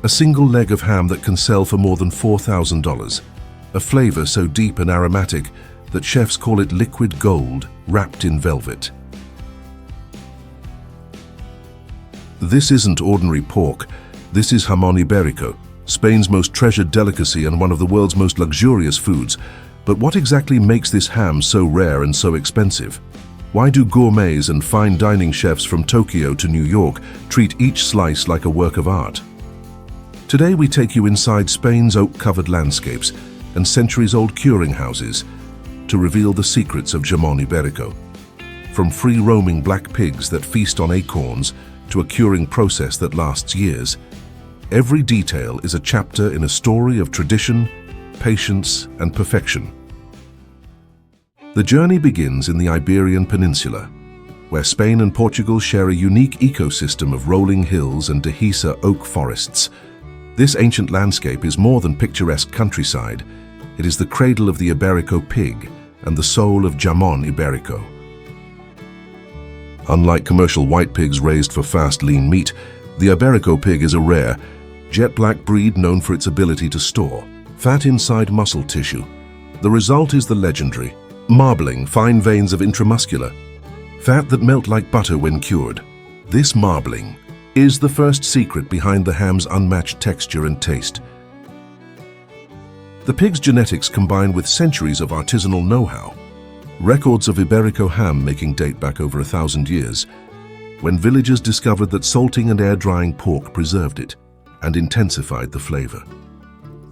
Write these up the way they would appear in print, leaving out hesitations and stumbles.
A single leg of ham that can sell for more than $4,000. A flavor so deep and aromatic that chefs call it liquid gold wrapped in velvet. This isn't ordinary pork. This is Jamón Ibérico, Spain's most treasured delicacy and one of the world's most luxurious foods. But what exactly makes this ham so rare and so expensive? Why do gourmets and fine dining chefs from Tokyo to New York treat each slice like a work of art? Today we take you inside Spain's oak-covered landscapes and centuries-old curing houses to reveal the secrets of Jamón Ibérico. From free-roaming black pigs that feast on acorns to a curing process that lasts years, every detail is a chapter in a story of tradition, patience, and perfection. The journey begins in the Iberian Peninsula, where Spain and Portugal share a unique ecosystem of rolling hills and dehesa oak forests. This ancient landscape is more than picturesque countryside. It is the cradle of the Iberico pig and the soul of Jamón Ibérico. Unlike commercial white pigs raised for fast, lean meat, the Iberico pig is a rare, jet-black breed known for its ability to store fat inside muscle tissue. The result is the legendary, marbling, fine veins of intramuscular, fat that melt like butter when cured. This marbling is the first secret behind the ham's unmatched texture and taste. The pig's genetics combine with centuries of artisanal know-how. Records of Iberico ham making date back over 1,000 years, when villagers discovered that salting and air-drying pork preserved it and intensified the flavor.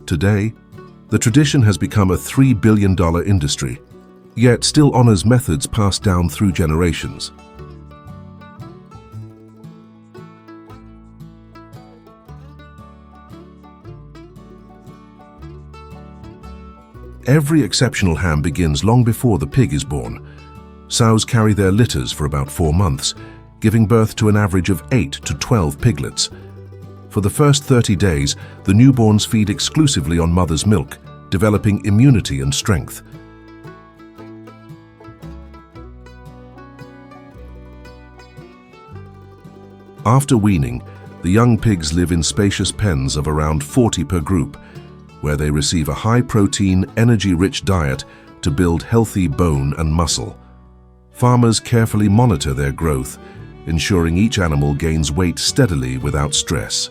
Today, the tradition has become a $3 billion industry, yet still honors methods passed down through generations. Every exceptional ham begins long before the pig is born. Sows carry their litters for about 4 months, giving birth to an average of 8 to 12 piglets. For the first 30 days, the newborns feed exclusively on mother's milk, developing immunity and strength. After weaning, the young pigs live in spacious pens of around 40 per group, where they receive a high-protein, energy-rich diet to build healthy bone and muscle. Farmers carefully monitor their growth, ensuring each animal gains weight steadily without stress.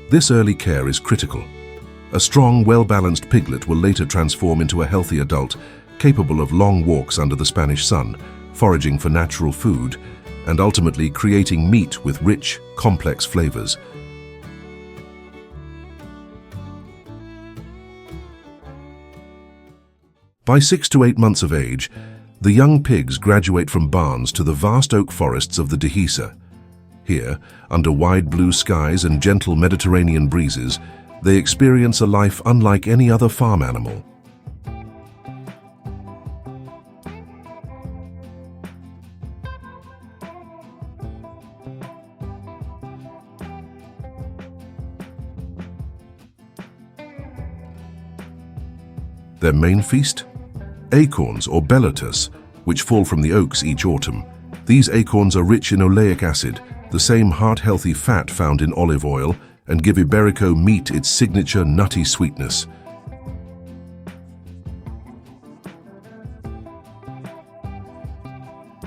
This early care is critical. A strong, well-balanced piglet will later transform into a healthy adult, capable of long walks under the Spanish sun, foraging for natural food, and ultimately creating meat with rich, complex flavors. By 6 to 8 months of age, the young pigs graduate from barns to the vast oak forests of the dehesa. Here, under wide blue skies and gentle Mediterranean breezes, they experience a life unlike any other farm animal. Their main feast? Acorns or bellotus, which fall from the oaks each autumn. These acorns are rich in oleic acid, the same heart-healthy fat found in olive oil, and give Iberico meat its signature nutty sweetness.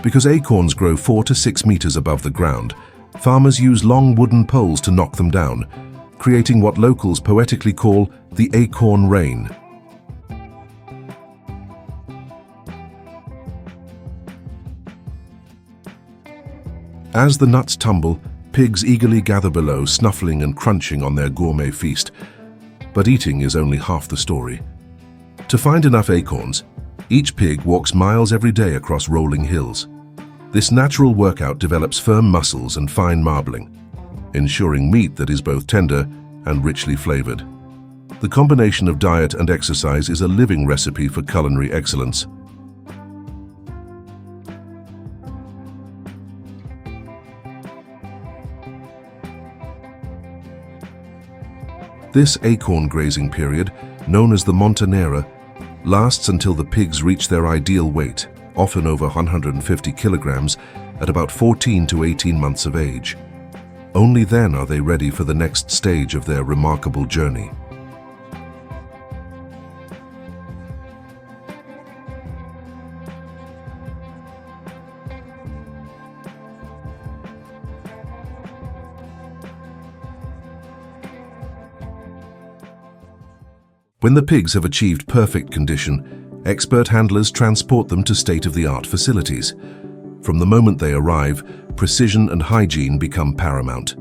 Because acorns grow 4 to 6 meters above the ground, farmers use long wooden poles to knock them down, creating what locals poetically call the acorn rain. As the nuts tumble, pigs eagerly gather below, snuffling and crunching on their gourmet feast. But eating is only half the story. To find enough acorns, each pig walks miles every day across rolling hills. This natural workout develops firm muscles and fine marbling, ensuring meat that is both tender and richly flavored. The combination of diet and exercise is a living recipe for culinary excellence. This acorn grazing period, known as the montanera, lasts until the pigs reach their ideal weight, often over 150 kilograms, at about 14 to 18 months of age. Only then are they ready for the next stage of their remarkable journey. When the pigs have achieved perfect condition, expert handlers transport them to state-of-the-art facilities. From the moment they arrive, precision and hygiene become paramount.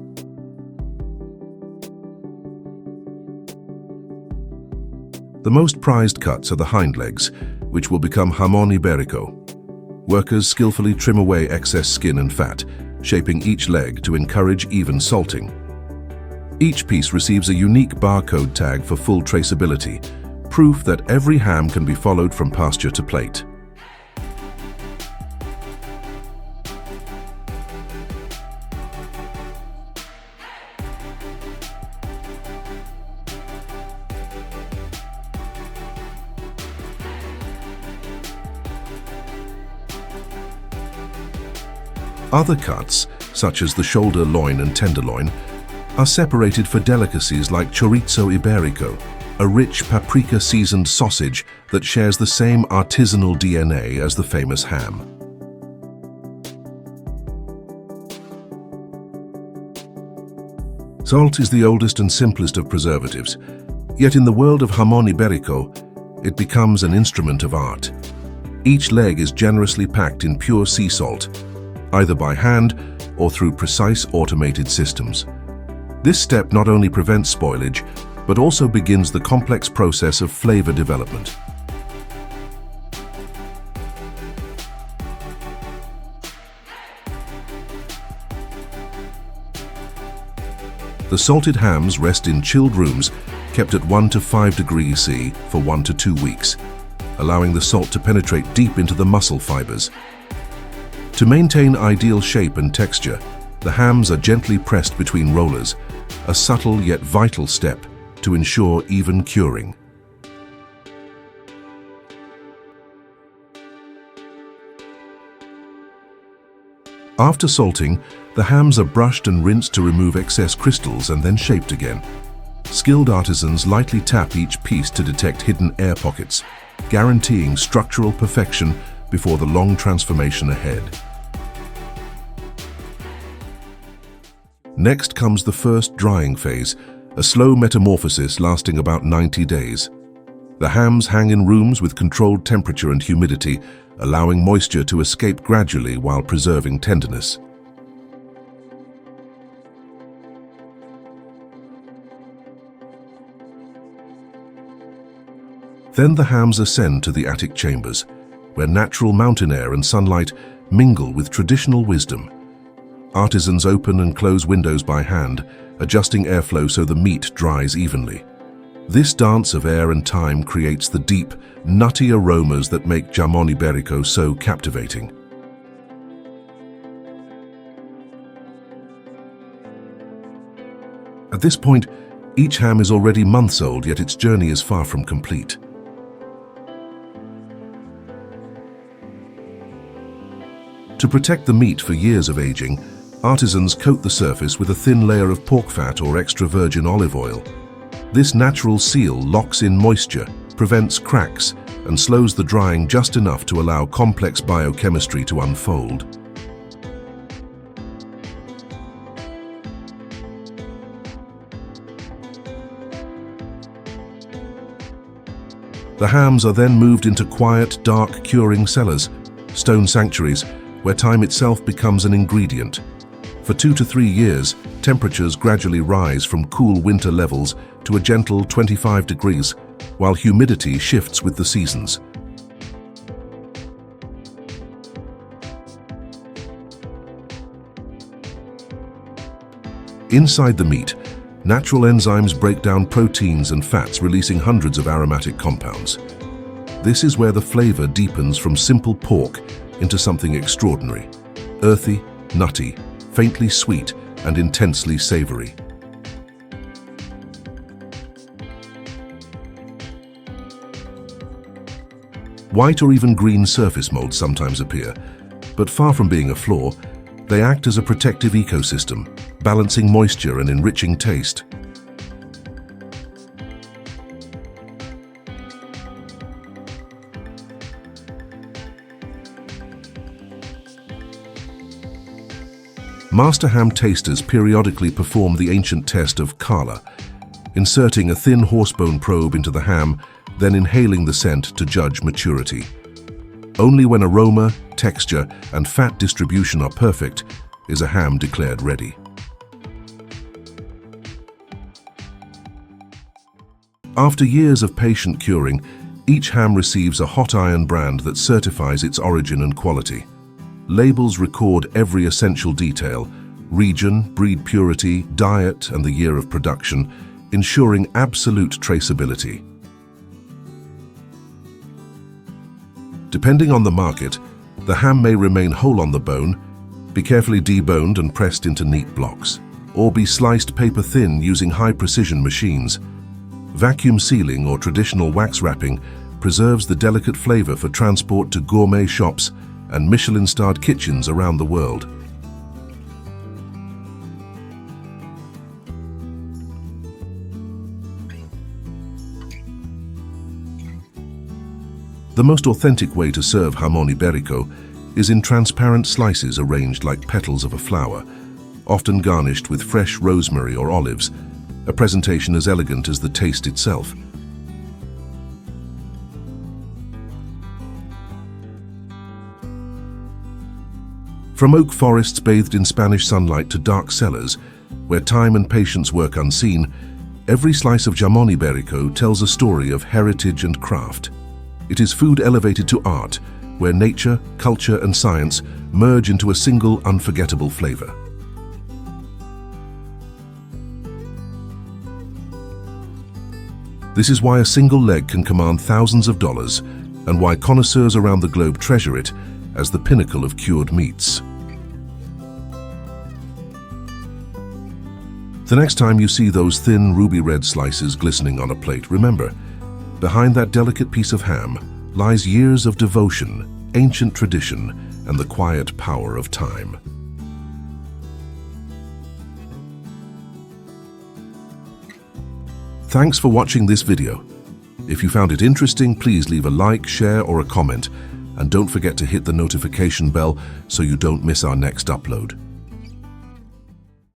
The most prized cuts are the hind legs, which will become Jamón Ibérico. Workers skillfully trim away excess skin and fat, shaping each leg to encourage even salting. Each piece receives a unique barcode tag for full traceability, proof that every ham can be followed from pasture to plate. Other cuts, such as the shoulder, loin and tenderloin, are separated for delicacies like chorizo ibérico, a rich paprika-seasoned sausage that shares the same artisanal DNA as the famous ham. Salt is the oldest and simplest of preservatives, yet in the world of Jamón Ibérico, it becomes an instrument of art. Each leg is generously packed in pure sea salt, either by hand or through precise automated systems. This step not only prevents spoilage, but also begins the complex process of flavor development. The salted hams rest in chilled rooms kept at 1 to 5 degrees C for 1 to 2 weeks, allowing the salt to penetrate deep into the muscle fibers. To maintain ideal shape and texture, the hams are gently pressed between rollers, a subtle yet vital step to ensure even curing. After salting, the hams are brushed and rinsed to remove excess crystals and then shaped again. Skilled artisans lightly tap each piece to detect hidden air pockets, guaranteeing structural perfection before the long transformation ahead. Next comes the first drying phase, a slow metamorphosis lasting about 90 days. The hams hang in rooms with controlled temperature and humidity, allowing moisture to escape gradually while preserving tenderness. Then the hams ascend to the attic chambers, where natural mountain air and sunlight mingle with traditional wisdom. Artisans open and close windows by hand, adjusting airflow so the meat dries evenly. This dance of air and time creates the deep, nutty aromas that make Jamón Ibérico so captivating. At this point, each ham is already months old, yet its journey is far from complete. To protect the meat for years of aging, artisans coat the surface with a thin layer of pork fat or extra virgin olive oil. This natural seal locks in moisture, prevents cracks, and slows the drying just enough to allow complex biochemistry to unfold. The hams are then moved into quiet, dark curing cellars, stone sanctuaries, where time itself becomes an ingredient. For 2 to 3 years, temperatures gradually rise from cool winter levels to a gentle 25 degrees, while humidity shifts with the seasons. Inside the meat, natural enzymes break down proteins and fats, releasing hundreds of aromatic compounds. This is where the flavor deepens from simple pork into something extraordinary: earthy, nutty, faintly sweet, and intensely savory. White or even green surface molds sometimes appear, but far from being a flaw, they act as a protective ecosystem, balancing moisture and enriching taste. Master ham tasters periodically perform the ancient test of Kala, inserting a thin horsebone probe into the ham, then inhaling the scent to judge maturity. Only when aroma, texture, and fat distribution are perfect is a ham declared ready. After years of patient curing, each ham receives a hot iron brand that certifies its origin and quality. Labels record every essential detail: region, breed purity, diet, and the year of production, ensuring absolute traceability. Depending on the market, the ham may remain whole on the bone, be carefully deboned and pressed into neat blocks, or be sliced paper-thin using high-precision machines. Vacuum sealing or traditional wax wrapping preserves the delicate flavor for transport to gourmet shops and Michelin-starred kitchens around the world. The most authentic way to serve Jamón Ibérico is in transparent slices arranged like petals of a flower, often garnished with fresh rosemary or olives, a presentation as elegant as the taste itself. From oak forests bathed in Spanish sunlight to dark cellars, where time and patience work unseen, every slice of Jamón Ibérico tells a story of heritage and craft. It is food elevated to art, where nature, culture, and science merge into a single unforgettable flavor. This is why a single leg can command thousands of dollars, and why connoisseurs around the globe treasure it as the pinnacle of cured meats. The next time you see those thin ruby red slices glistening on a plate, remember, behind that delicate piece of ham lies years of devotion, ancient tradition, and the quiet power of time. Thanks for watching this video. If you found it interesting, please leave a like, share, or a comment, and don't forget to hit the notification bell so you don't miss our next upload.